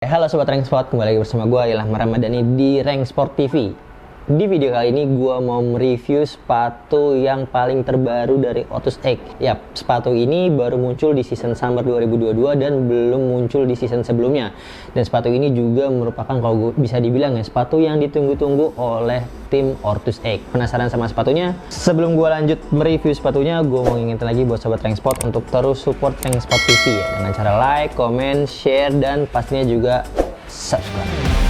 Halo Sobat Rank Sport, kembali lagi bersama gue Ilham Ramadhani di Rank Sport TV. Di video kali ini gue mau mereview sepatu yang paling terbaru dari Ortus X. Yap, sepatu ini baru muncul di season summer 2022 dan belum muncul di season sebelumnya. Dan sepatu ini juga merupakan, kalau gue bisa dibilang ya, sepatu yang ditunggu-tunggu oleh tim Ortus X. Penasaran sama sepatunya? Sebelum gue lanjut mereview sepatunya, gue mau ngingetin lagi buat Sobat Rank Sport untuk terus support Rank Sport TV ya, dengan cara like, comment, share, dan pastinya juga subscribe.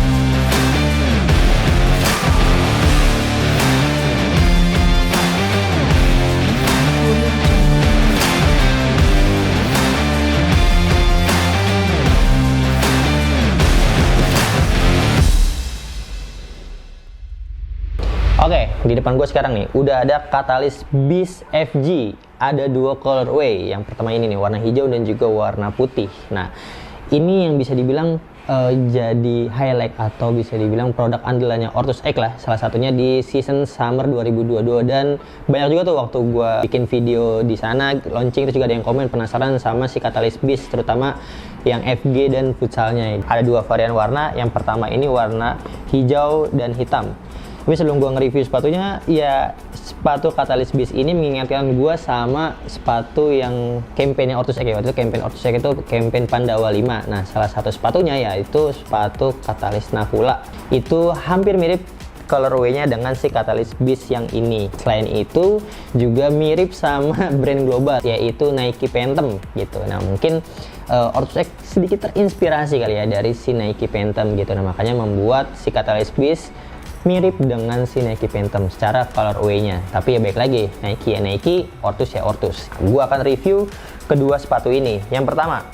Oke, di depan gue sekarang nih udah ada Catalyst Beast FG. Ada dua colorway. Yang pertama ini nih, warna hijau dan juga warna putih. Nah, ini yang bisa dibilang jadi highlight atau bisa dibilang produk andalannya Ortus X lah. Salah satunya di season summer 2022, dan banyak juga tuh waktu gue bikin video di sana launching itu juga ada yang komen penasaran sama si Catalyst Beast, terutama yang FG dan futsalnya. Ada dua varian warna. Yang pertama ini warna hijau dan hitam. Tapi sebelum gue nge-review sepatunya, ya sepatu Catalyst Beast ini mengingatkan gue sama sepatu yang campaign-nya Ortus X ya. Waktu itu campaign Ortus X itu campaign Pandawa 5. Nah, salah satu sepatunya yaitu sepatu Catalyst Nakula. Itu hampir mirip colorway-nya dengan si Catalyst Beast yang ini. Selain itu juga mirip sama brand global yaitu Nike Phantom gitu. Nah, mungkin Ortus X sedikit terinspirasi kali ya dari si Nike Phantom gitu. Nah, makanya membuat si Catalyst Beast mirip dengan si Nike Phantom secara colorway-nya. Tapi ya baik lagi, Nike ya Nike, Ortus ya Ortus. Gua akan review kedua sepatu ini. Yang pertama,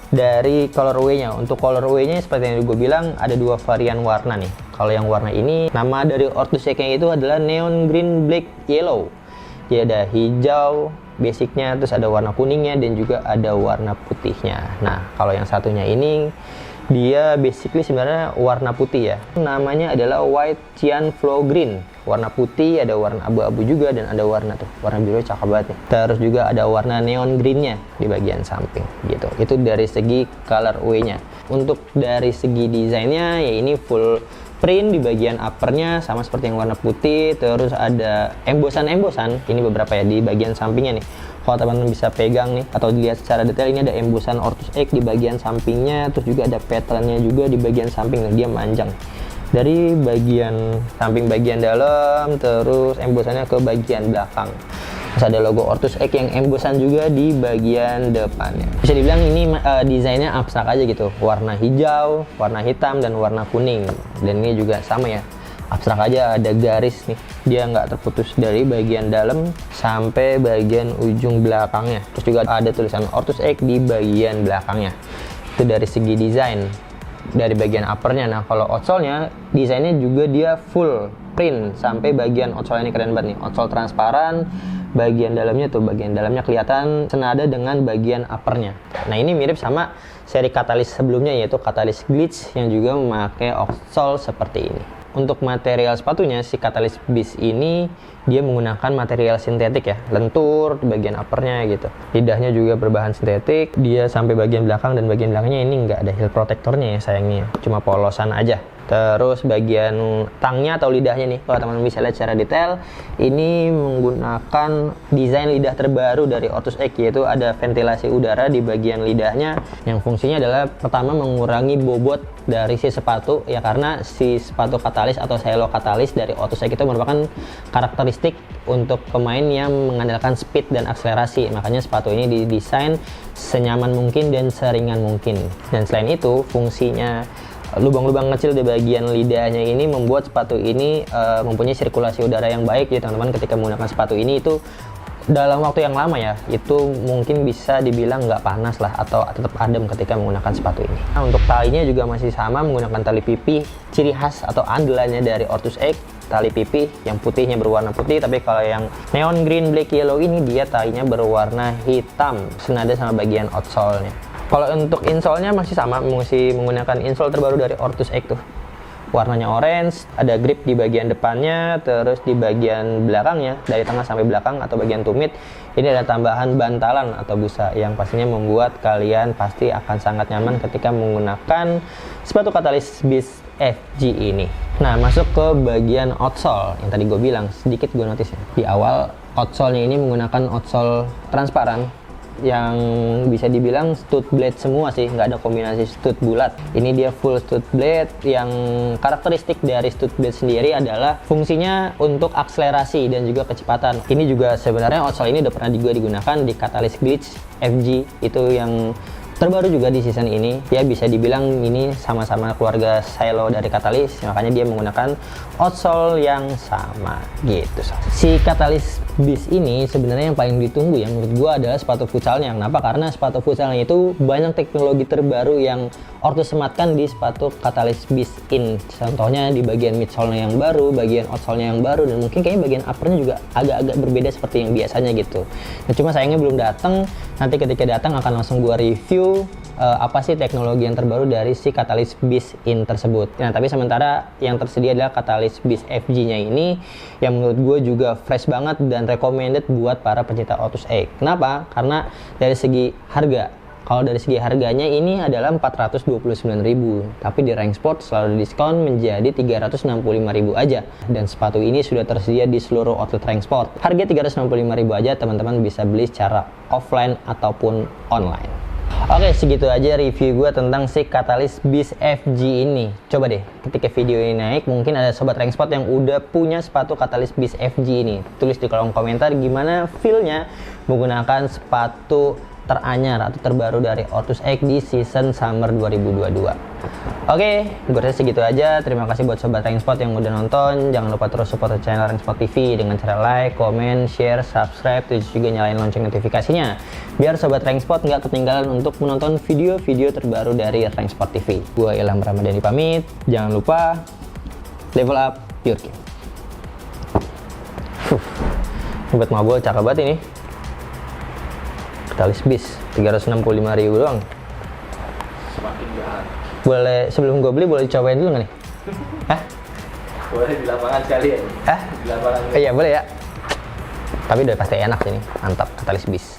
dari colorway-nya. Untuk colorway-nya seperti yang gue bilang, ada dua varian warna nih. Kalau yang warna ini, nama dari Ortus X-nya itu adalah Neon Green Black Yellow. Jadi ada hijau basicnya, terus ada warna kuningnya, dan juga ada warna putihnya. Nah, kalau yang satunya ini dia basically sebenarnya warna putih ya. Namanya adalah White Cyan Flow Green. Warna putih, ada warna abu-abu juga, dan ada warna tuh, warna biru cakep banget nih. Terus juga ada warna neon greennya di bagian samping gitu. Itu dari segi colorway-nya. Untuk dari segi desainnya ya ini full print di bagian uppernya sama seperti yang warna putih. Terus ada embosan-embosan. Ini beberapa ya di bagian sampingnya nih. Kalau teman-teman bisa pegang nih atau dilihat secara detail, ini ada embosan Ortus X di bagian sampingnya, terus juga ada patternnya juga di bagian samping. Nah, dia manjang dari bagian samping bagian dalam, terus embosannya ke bagian belakang. Terus ada logo Ortus X yang embosan juga di bagian depannya. Bisa dibilang ini desainnya abstrak aja gitu, warna hijau, warna hitam, dan warna kuning. Dan ini juga sama ya, abstrak aja, ada garis nih, dia nggak terputus dari bagian dalam sampai bagian ujung belakangnya. Terus juga ada tulisan Ortus X di bagian belakangnya. Itu dari segi desain dari bagian uppernya. Nah, kalau outsole-nya desainnya juga dia full print sampai bagian outsole. Ini keren banget nih, outsole transparan, bagian dalamnya tuh, bagian dalamnya kelihatan senada dengan bagian uppernya. Nah, ini mirip sama seri Catalyst sebelumnya yaitu Catalyst Glitch yang juga memakai outsole seperti ini. Untuk material sepatunya, si Catalyst Beast ini dia menggunakan material sintetik ya, lentur di bagian uppernya gitu. Lidahnya juga berbahan sintetik, dia sampai bagian belakang, dan bagian belakangnya ini nggak ada heel protectornya ya sayangnya, cuma polosan aja. Terus bagian tangnya atau lidahnya nih, kalau teman-teman bisa lihat secara detail, ini menggunakan desain lidah terbaru dari Ortus X, yaitu ada ventilasi udara di bagian lidahnya yang fungsinya adalah pertama mengurangi bobot dari si sepatu ya, karena si sepatu Catalyst atau Silo Catalyst dari Ortus X itu merupakan karakteristik untuk pemain yang mengandalkan speed dan akselerasi. Makanya sepatu ini didesain senyaman mungkin dan seringan mungkin. Dan selain itu, fungsinya lubang-lubang kecil di bagian lidahnya ini membuat sepatu ini mempunyai sirkulasi udara yang baik. Jadi teman-teman ketika menggunakan sepatu ini itu dalam waktu yang lama ya, itu mungkin bisa dibilang nggak panas lah atau tetap adem ketika menggunakan sepatu ini. Nah, untuk talinya juga masih sama, menggunakan tali pipi ciri khas atau andalannya dari Ortus X, tali pipi yang putihnya berwarna putih. Tapi kalau yang neon green black yellow ini dia talinya berwarna hitam senada sama bagian outsole-nya. Kalau untuk insole-nya masih sama, masih menggunakan insole terbaru dari Ortus X tuh. warnanya orange, ada grip di bagian depannya, terus di bagian belakangnya, dari tengah sampai belakang atau bagian tumit, ini ada tambahan bantalan atau busa yang pastinya membuat kalian pasti akan sangat nyaman ketika menggunakan sepatu katalis BIS FG ini. Nah, masuk ke bagian outsole yang tadi gue bilang, sedikit gue notice ya. Di awal, outsole-nya ini menggunakan outsole transparan yang bisa dibilang stud blade semua sih, nggak ada kombinasi stud bulat. Ini dia full stud blade. Yang karakteristik dari stud blade sendiri adalah fungsinya untuk akselerasi dan juga kecepatan. Ini juga sebenarnya outsole ini udah pernah digunakan di Catalyst BIS FG, itu yang terbaru juga di season ini. Ya bisa dibilang ini sama-sama keluarga silo dari Catalyst, makanya dia menggunakan outsole yang sama gitu. Si Catalyst BIS ini sebenarnya yang paling ditunggu yang menurut gua adalah sepatu futsalnya. Kenapa? Karena sepatu futsalnya itu banyak teknologi terbaru yang Orto sematkan di sepatu Catalyst BIS In. Contohnya di bagian midsole-nya yang baru, bagian outsole-nya yang baru, dan mungkin kayaknya bagian upper-nya juga agak-agak berbeda seperti yang biasanya gitu. Nah, cuma sayangnya belum datang. Nanti ketika datang akan langsung gua review apa sih teknologi yang terbaru dari si Catalyst BIS In tersebut. Nah, tapi sementara yang tersedia adalah Catalyst BIS FG-nya ini yang menurut gue juga fresh banget dan recommended buat para pencinta Otus X. Kenapa? Karena dari segi harga. Kalau dari segi harganya ini adalah 429.000, tapi di Rank Sport selalu diskon menjadi 365.000 aja. Dan sepatu ini sudah tersedia di seluruh outlet Rank Sport. Harga 365.000 aja, teman-teman bisa beli secara offline ataupun online. Oke, segitu aja review gue tentang si Catalyst BIS FG ini. Coba deh, ketika video ini naik, mungkin ada sobat Rank Sport yang udah punya sepatu Catalyst BIS FG ini. Tulis di kolom komentar gimana feel-nya menggunakan sepatu teranyar atau terbaru dari Otus X di season summer 2022. Oke, gue rasa segitu aja. Terima kasih buat sobat Rank Sport yang udah nonton. Jangan lupa terus support channel Rank Sport TV dengan cara like, comment, share, subscribe, terus juga nyalain lonceng notifikasinya biar sobat Rank Sport nggak ketinggalan untuk menonton video-video terbaru dari Rank Sport TV. Gue Ilham Ramadhani pamit. Jangan lupa level up your game. Buat mabul cakep banget ini. Catalyst BIS 365.000 doang. Semakin jahat. Boleh, sebelum gue beli boleh dicobain dulu nggak nih? Hah? Boleh di lapangan sekalian. Hah? Di lapangan. Iya boleh ya. Tapi udah pasti enak ini, mantap Catalyst BIS.